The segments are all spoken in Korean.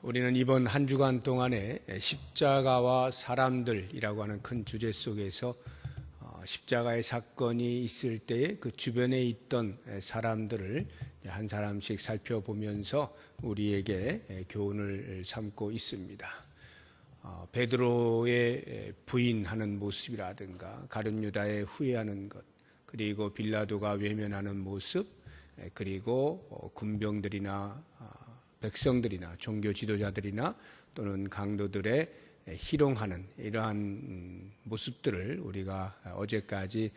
우리는 이번 한 주간 동안에 십자가와 사람들이라고 하는 큰 주제 속에서 십자가의 사건이 있을 때에 그 주변에 있던 사람들을 한 사람씩 살펴보면서 우리에게 교훈을 삼고 있습니다. 베드로의 부인하는 모습이라든가 가룟 유다의 후회하는 것, 그리고 빌라도가 외면하는 모습, 그리고 군병들이나 백성들이나 종교 지도자들이나 또는 강도들의 희롱하는 이러한 모습들을 우리가 어제까지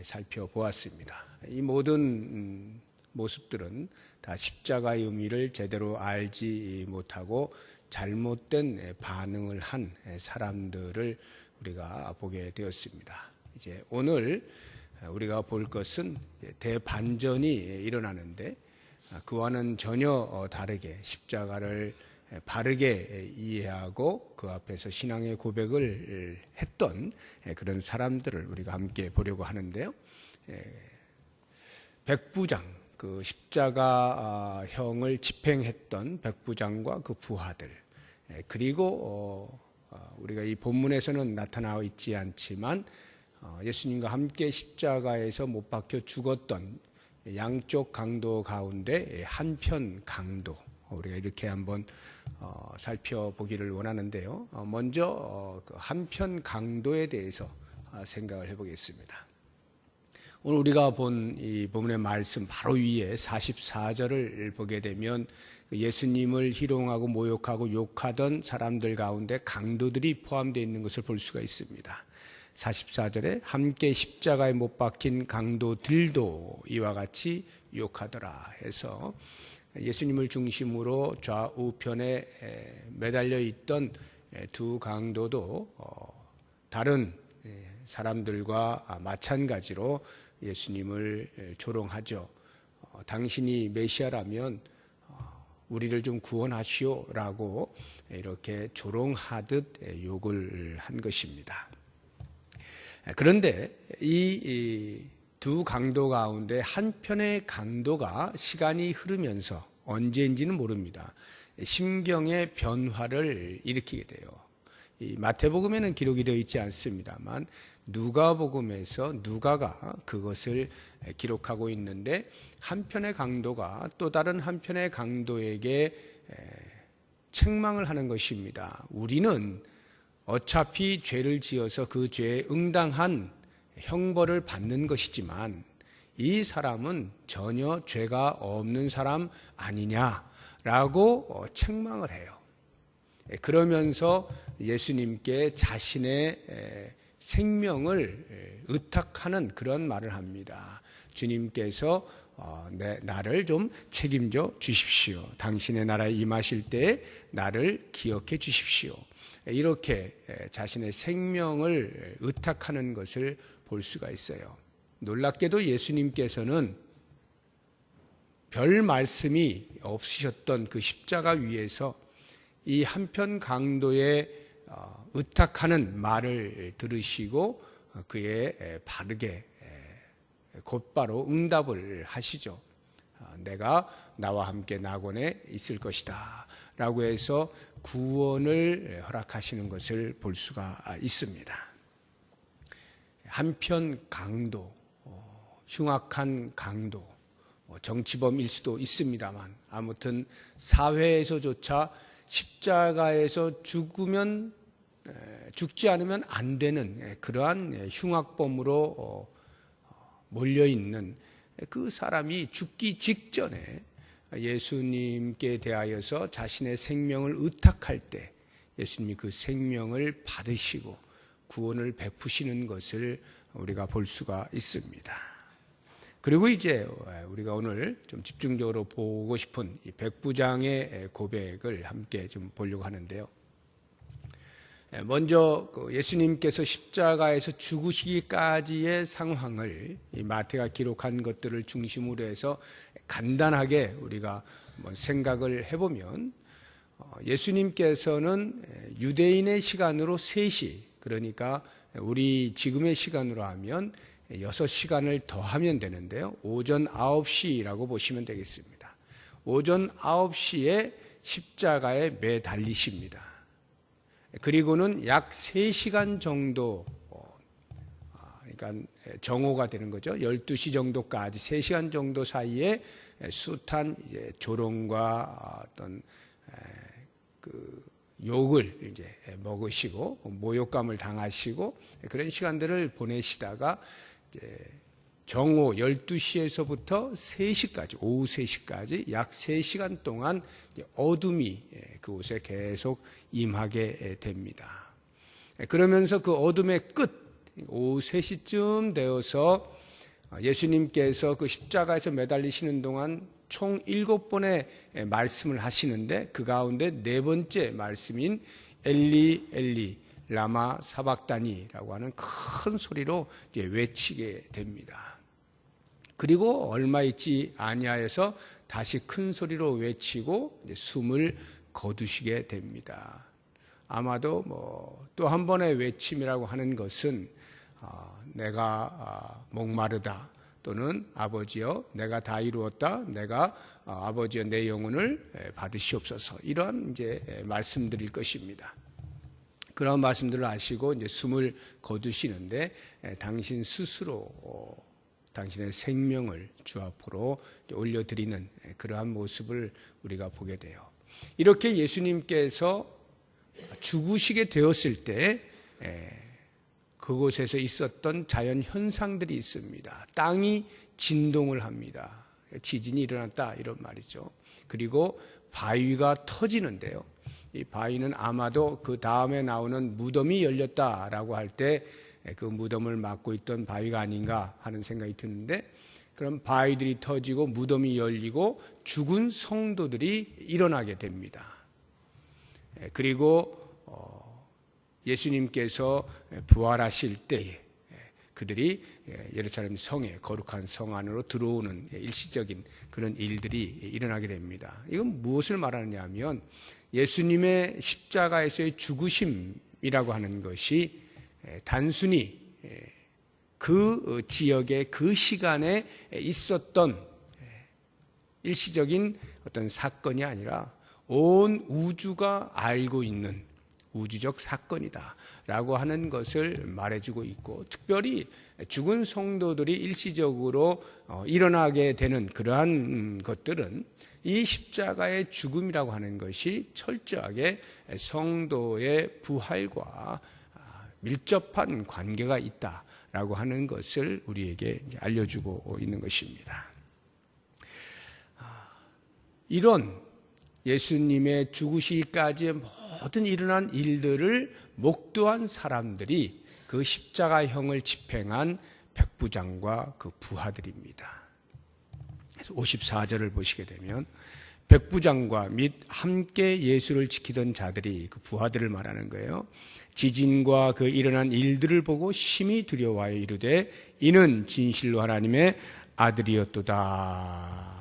살펴보았습니다. 이 모든 모습들은 다 십자가의 의미를 제대로 알지 못하고 잘못된 반응을 한 사람들을 우리가 보게 되었습니다. 이제 오늘 우리가 볼 것은 대반전이 일어나는데 그와는 전혀 다르게 십자가를 바르게 이해하고 그 앞에서 신앙의 고백을 했던 그런 사람들을 우리가 함께 보려고 하는데요. 백부장, 그 십자가형을 집행했던 백부장과 그 부하들, 그리고 우리가 이 본문에서는 나타나고 있지 않지만 예수님과 함께 십자가에서 못 박혀 죽었던 양쪽 강도 가운데 한편 강도, 우리가 이렇게 한번 살펴보기를 원하는데요. 먼저 그 한편 강도에 대해서 생각을 해보겠습니다. 오늘 우리가 본 이 본문의 말씀 바로 위에 44절을 보게 되면 예수님을 희롱하고 모욕하고 욕하던 사람들 가운데 강도들이 포함되어 있는 것을 볼 수가 있습니다. 44절에 함께 십자가에 못 박힌 강도들도 이와 같이 욕하더라 해서 예수님을 중심으로 좌우편에 매달려 있던 두 강도도 다른 사람들과 마찬가지로 예수님을 조롱하죠. 당신이 메시아라면 우리를 좀 구원하시오라고 이렇게 조롱하듯 욕을 한 것입니다. 그런데 이 두 강도 가운데 한편의 강도가 시간이 흐르면서 언제인지는 모릅니다. 심경의 변화를 일으키게 돼요. 이 마태복음에는 기록이 되어 있지 않습니다만 누가복음에서 누가가 그것을 기록하고 있는데 한편의 강도가 또 다른 한편의 강도에게 책망을 하는 것입니다. 우리는 어차피 죄를 지어서 그 죄에 응당한 형벌을 받는 것이지만 이 사람은 전혀 죄가 없는 사람 아니냐라고 책망을 해요. 그러면서 예수님께 자신의 생명을 의탁하는 그런 말을 합니다. 주님께서 나를 좀 책임져 주십시오. 당신의 나라에 임하실 때에 나를 기억해 주십시오. 이렇게 자신의 생명을 의탁하는 것을 볼 수가 있어요. 놀랍게도 예수님께서는 별 말씀이 없으셨던 그 십자가 위에서 이 한편 강도의 의탁하는 말을 들으시고 그에 바르게 곧바로 응답을 하시죠. 내가 나와 함께 낙원에 있을 것이다 라고 해서 구원을 허락하시는 것을 볼 수가 있습니다. 한편 강도, 흉악한 강도, 정치범일 수도 있습니다만 아무튼 사회에서조차 십자가에서 죽지 않으면 안 되는 그러한 흉악범으로 몰려있는 그 사람이 죽기 직전에 예수님께 대하여서 자신의 생명을 의탁할 때 예수님이 그 생명을 받으시고 구원을 베푸시는 것을 우리가 볼 수가 있습니다. 그리고 이제 우리가 오늘 좀 집중적으로 보고 싶은 이 백부장의 고백을 함께 좀 보려고 하는데요. 먼저 예수님께서 십자가에서 죽으시기까지의 상황을 이 마태가 기록한 것들을 중심으로 해서 간단하게 우리가 생각을 해보면 예수님께서는 유대인의 시간으로 3시, 그러니까 우리 지금의 시간으로 하면 6시간을 더하면 되는데요. 오전 9시라고 보시면 되겠습니다. 오전 9시에 십자가에 매달리십니다. 그리고는 약 3시간 정도, 그러니까 정오가 되는 거죠. 12시 정도까지 3시간 정도 사이에 숱한 이제 조롱과 어떤 그 욕을 이제 먹으시고 모욕감을 당하시고 그런 시간들을 보내시다가 이제 정오 12시에서부터 3시까지, 오후 3시까지 약 3시간 동안 어둠이 그곳에 계속 임하게 됩니다. 그러면서 그 어둠의 끝, 오후 3시쯤 되어서 예수님께서 그 십자가에서 매달리시는 동안 총 7번의 말씀을 하시는데 그 가운데 4번째 말씀인 엘리 엘리 라마 사박다니라고 하는 큰 소리로 외치게 됩니다. 그리고 얼마 있지 아니하여서 다시 큰 소리로 외치고 숨을 거두시게 됩니다. 아마도 또 한 번의 외침이라고 하는 것은 내가 목마르다, 또는 아버지여 내가 다 이루었다, 내가 아버지여 내 영혼을 받으시옵소서, 이러한 이제 말씀드릴 것입니다. 그런 말씀들을 하시고 이제 숨을 거두시는데 당신 스스로 당신의 생명을 주 앞으로 올려드리는 그러한 모습을 우리가 보게 돼요. 이렇게 예수님께서 죽으시게 되었을 때 그곳에서 있었던 자연 현상들이 있습니다. 땅이 진동을 합니다. 지진이 일어났다 이런 말이죠. 그리고 바위가 터지는데요. 이 바위는 아마도 그 다음에 나오는 무덤이 열렸다라고 할 때 그 무덤을 막고 있던 바위가 아닌가 하는 생각이 드는데, 그럼 바위들이 터지고 무덤이 열리고 죽은 성도들이 일어나게 됩니다. 그리고 예수님께서 부활하실 때에 그들이 예루살렘 성에, 거룩한 성 안으로 들어오는 일시적인 그런 일들이 일어나게 됩니다. 이건 무엇을 말하느냐 하면 예수님의 십자가에서의 죽으심이라고 하는 것이 단순히 그 지역에 그 시간에 있었던 일시적인 어떤 사건이 아니라 온 우주가 알고 있는 우주적 사건이다 라고 하는 것을 말해주고 있고, 특별히 죽은 성도들이 일시적으로 일어나게 되는 그러한 것들은 이 십자가의 죽음이라고 하는 것이 철저하게 성도의 부활과 밀접한 관계가 있다라고 하는 것을 우리에게 알려주고 있는 것입니다. 이런 예수님의 죽으시기까지 모든 일어난 일들을 목도한 사람들이 그 십자가형을 집행한 백부장과 그 부하들입니다. 그래서 54절을 보시게 되면 백부장과 및 함께 예수를 지키던 자들이, 그 부하들을 말하는 거예요, 지진과 그 일어난 일들을 보고 심히 두려워하여 이르되 이는 진실로 하나님의 아들이었도다.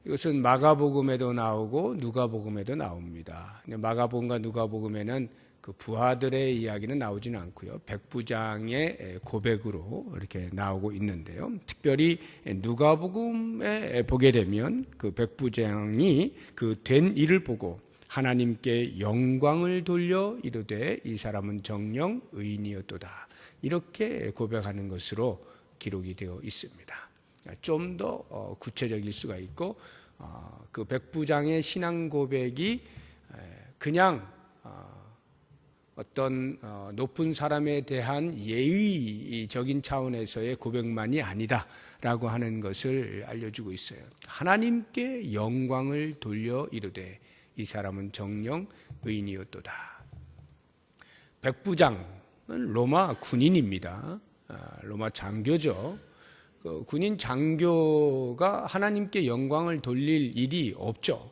이것은 마가복음에도 나오고 누가복음에도 나옵니다. 마가복음과 누가복음에는 그 부하들의 이야기는 나오지는 않고요, 백부장의 고백으로 이렇게 나오고 있는데요. 특별히 누가복음에 보게 되면 그 백부장이 그 된 일을 보고 하나님께 영광을 돌려 이르되 이 사람은 정녕 의인이었도다, 이렇게 고백하는 것으로 기록이 되어 있습니다. 좀 더 구체적일 수가 있고, 그 백부장의 신앙 고백이 그냥 어떤 높은 사람에 대한 예의적인 차원에서의 고백만이 아니다라고 하는 것을 알려주고 있어요. 하나님께 영광을 돌려 이르되 이 사람은 정녕 의인이었도다. 백부장은 로마 군인입니다. 로마 장교죠. 그 군인 장교가 하나님께 영광을 돌릴 일이 없죠.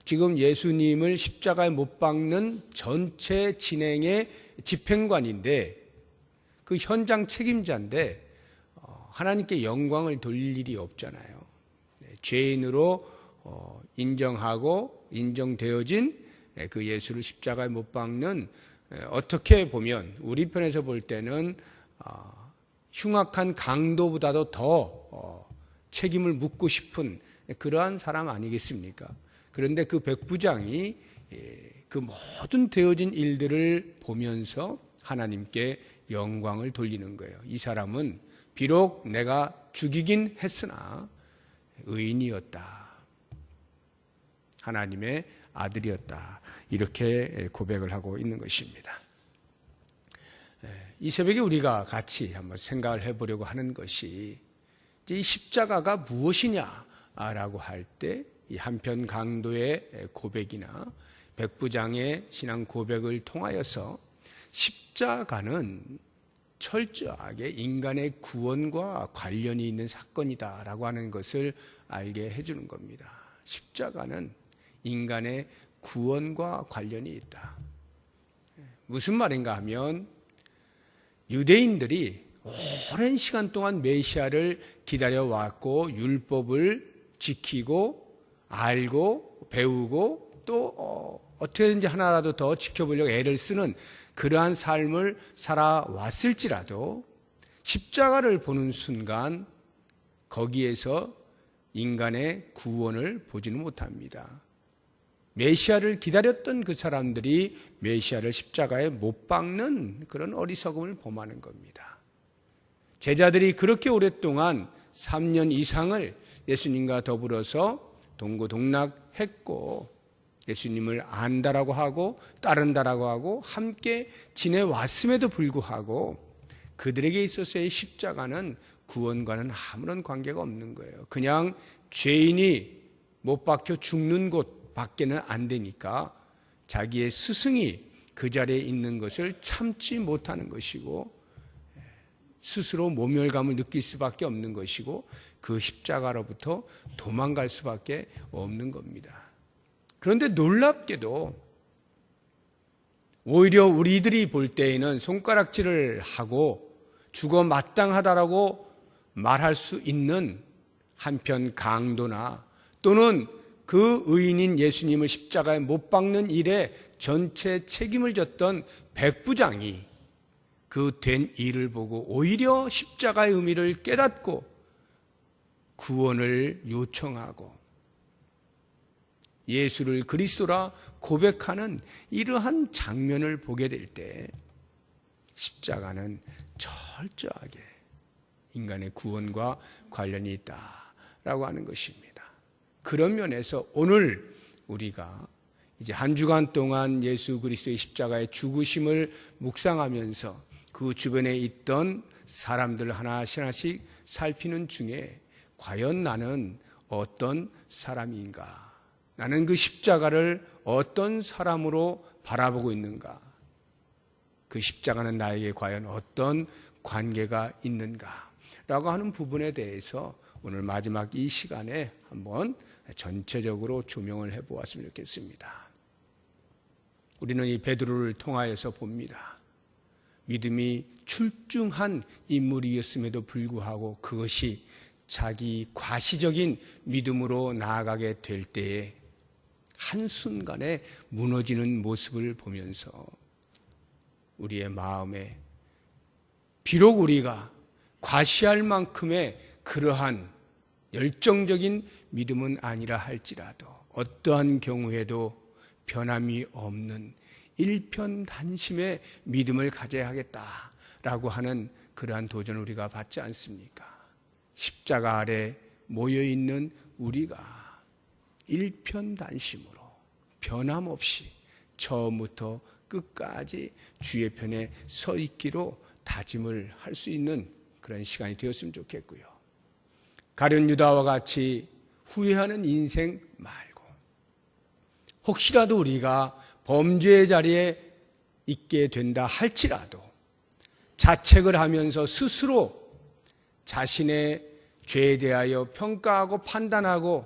지금 예수님을 십자가에 못 박는 전체 진행의 집행관인데, 그 현장 책임자인데 하나님께 영광을 돌릴 일이 없잖아요. 죄인으로 인정하고 인정되어진 그 예수를 십자가에 못 박는, 어떻게 보면 우리 편에서 볼 때는 흉악한 강도보다도 더 책임을 묻고 싶은 그러한 사람 아니겠습니까? 그런데 그 백부장이 그 모든 되어진 일들을 보면서 하나님께 영광을 돌리는 거예요. 이 사람은 비록 내가 죽이긴 했으나 의인이었다. 하나님의 아들이었다. 이렇게 고백을 하고 있는 것입니다. 이 새벽에 우리가 같이 한번 생각을 해보려고 하는 것이 이 십자가가 무엇이냐라고 할 때 이 한편 강도의 고백이나 백부장의 신앙 고백을 통하여서 십자가는 철저하게 인간의 구원과 관련이 있는 사건이다라고 하는 것을 알게 해주는 겁니다. 십자가는 인간의 구원과 관련이 있다. 무슨 말인가 하면 유대인들이 오랜 시간 동안 메시아를 기다려왔고 율법을 지키고 알고 배우고 또 어떻게든지 하나라도 더 지켜보려고 애를 쓰는 그러한 삶을 살아왔을지라도 십자가를 보는 순간 거기에서 인간의 구원을 보지는 못합니다. 메시아를 기다렸던 그 사람들이 메시아를 십자가에 못 박는 그런 어리석음을 범하는 겁니다. 제자들이 그렇게 오랫동안 3년 이상을 예수님과 더불어서 동고동락했고 예수님을 안다라고 하고 따른다라고 하고 함께 지내왔음에도 불구하고 그들에게 있어서의 십자가는 구원과는 아무런 관계가 없는 거예요. 그냥 죄인이 못 박혀 죽는 곳밖에는 안 되니까 자기의 스승이 그 자리에 있는 것을 참지 못하는 것이고 스스로 모멸감을 느낄 수밖에 없는 것이고 그 십자가로부터 도망갈 수밖에 없는 겁니다. 그런데 놀랍게도 오히려 우리들이 볼 때에는 손가락질을 하고 죽어 마땅하다라고 말할 수 있는 한편 강도나 또는 그 의인인 예수님을 십자가에 못 박는 일에 전체 책임을 졌던 백부장이 그 된 일을 보고 오히려 십자가의 의미를 깨닫고 구원을 요청하고 예수를 그리스도라 고백하는 이러한 장면을 보게 될 때 십자가는 철저하게 인간의 구원과 관련이 있다라고 하는 것입니다. 그런 면에서 오늘 우리가 이제 한 주간 동안 예수 그리스도의 십자가의 죽으심을 묵상하면서 그 주변에 있던 사람들 하나씩 살피는 중에 과연 나는 어떤 사람인가? 나는 그 십자가를 어떤 사람으로 바라보고 있는가? 그 십자가는 나에게 과연 어떤 관계가 있는가? 라고 하는 부분에 대해서 오늘 마지막 이 시간에 한번 전체적으로 조명을 해보았으면 좋겠습니다. 우리는 이 베드로를 통하여서 봅니다. 믿음이 출중한 인물이었음에도 불구하고 그것이 자기 과시적인 믿음으로 나아가게 될 때에 한순간에 무너지는 모습을 보면서 우리의 마음에 비록 우리가 과시할 만큼의 그러한 열정적인 믿음은 아니라 할지라도 어떠한 경우에도 변함이 없는 일편단심의 믿음을 가져야 하겠다라고 하는 그러한 도전을 우리가 받지 않습니까? 십자가 아래 모여있는 우리가 일편단심으로 변함없이 처음부터 끝까지 주의 편에 서 있기로 다짐을 할 수 있는 그런 시간이 되었으면 좋겠고요. 가룟 유다와 같이 후회하는 인생 말고 혹시라도 우리가 범죄의 자리에 있게 된다 할지라도 자책을 하면서 스스로 자신의 죄에 대하여 평가하고 판단하고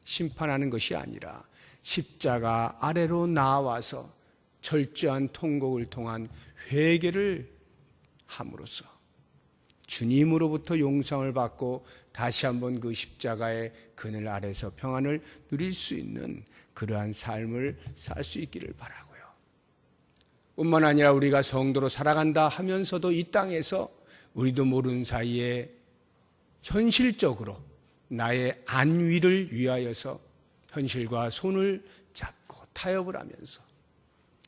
심판하는 것이 아니라 십자가 아래로 나와서 철저한 통곡을 통한 회개를 함으로써 주님으로부터 용서를 받고 다시 한번 그 십자가의 그늘 아래서 평안을 누릴 수 있는 그러한 삶을 살 수 있기를 바라고요. 뿐만 아니라 우리가 성도로 살아간다 하면서도 이 땅에서 우리도 모르는 사이에 현실적으로 나의 안위를 위하여서 현실과 손을 잡고 타협을 하면서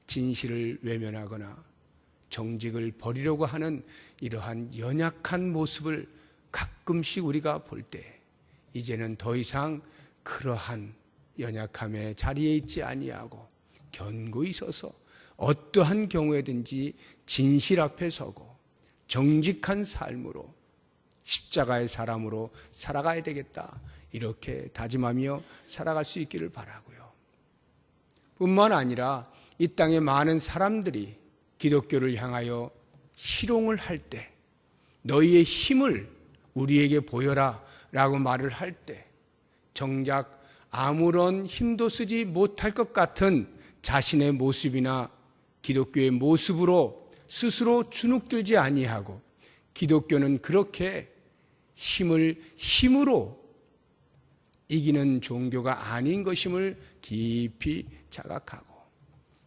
진실을 외면하거나 정직을 버리려고 하는 이러한 연약한 모습을 가끔씩 우리가 볼 때 이제는 더 이상 그러한 연약함의 자리에 있지 아니하고 견고히 서서 어떠한 경우에든지 진실 앞에 서고 정직한 삶으로 십자가의 사람으로 살아가야 되겠다, 이렇게 다짐하며 살아갈 수 있기를 바라고요. 뿐만 아니라 이 땅의 많은 사람들이 기독교를 향하여 희롱을 할 때, 너희의 힘을 우리에게 보여라 라고 말을 할 때, 정작 아무런 힘도 쓰지 못할 것 같은 자신의 모습이나 기독교의 모습으로 스스로 주눅들지 아니하고, 기독교는 그렇게 힘으로 이기는 종교가 아닌 것임을 깊이 자각하고,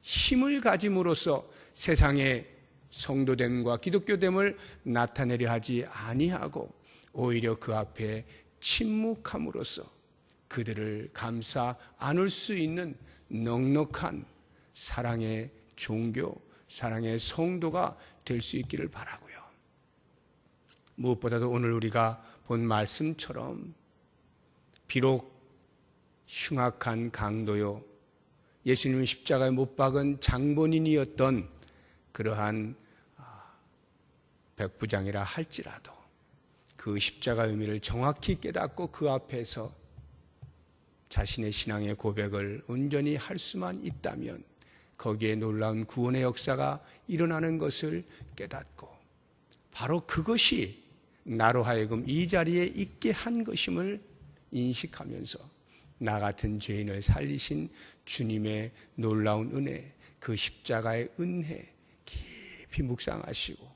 힘을 가짐으로써 세상의 성도됨과 기독교됨을 나타내려 하지 아니하고, 오히려 그 앞에 침묵함으로써 그들을 감싸 안을 수 있는 넉넉한 사랑의 종교, 사랑의 성도가 될 수 있기를 바라고요. 무엇보다도 오늘 우리가 본 말씀처럼 비록 흉악한 강도요, 예수님은 십자가에 못 박은 장본인이었던 그러한 백부장이라 할지라도 그 십자가의 의미를 정확히 깨닫고 그 앞에서 자신의 신앙의 고백을 온전히 할 수만 있다면 거기에 놀라운 구원의 역사가 일어나는 것을 깨닫고, 바로 그것이 나로 하여금 이 자리에 있게 한 것임을 인식하면서 나 같은 죄인을 살리신 주님의 놀라운 은혜, 그 십자가의 은혜 깊이 묵상하시고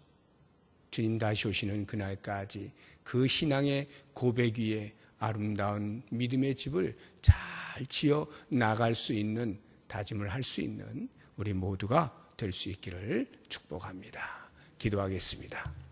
주님 다시 오시는 그날까지 그 신앙의 고백 위에 아름다운 믿음의 집을 잘 지어 나갈 수 있는, 다짐을 할 수 있는 우리 모두가 될 수 있기를 축복합니다. 기도하겠습니다.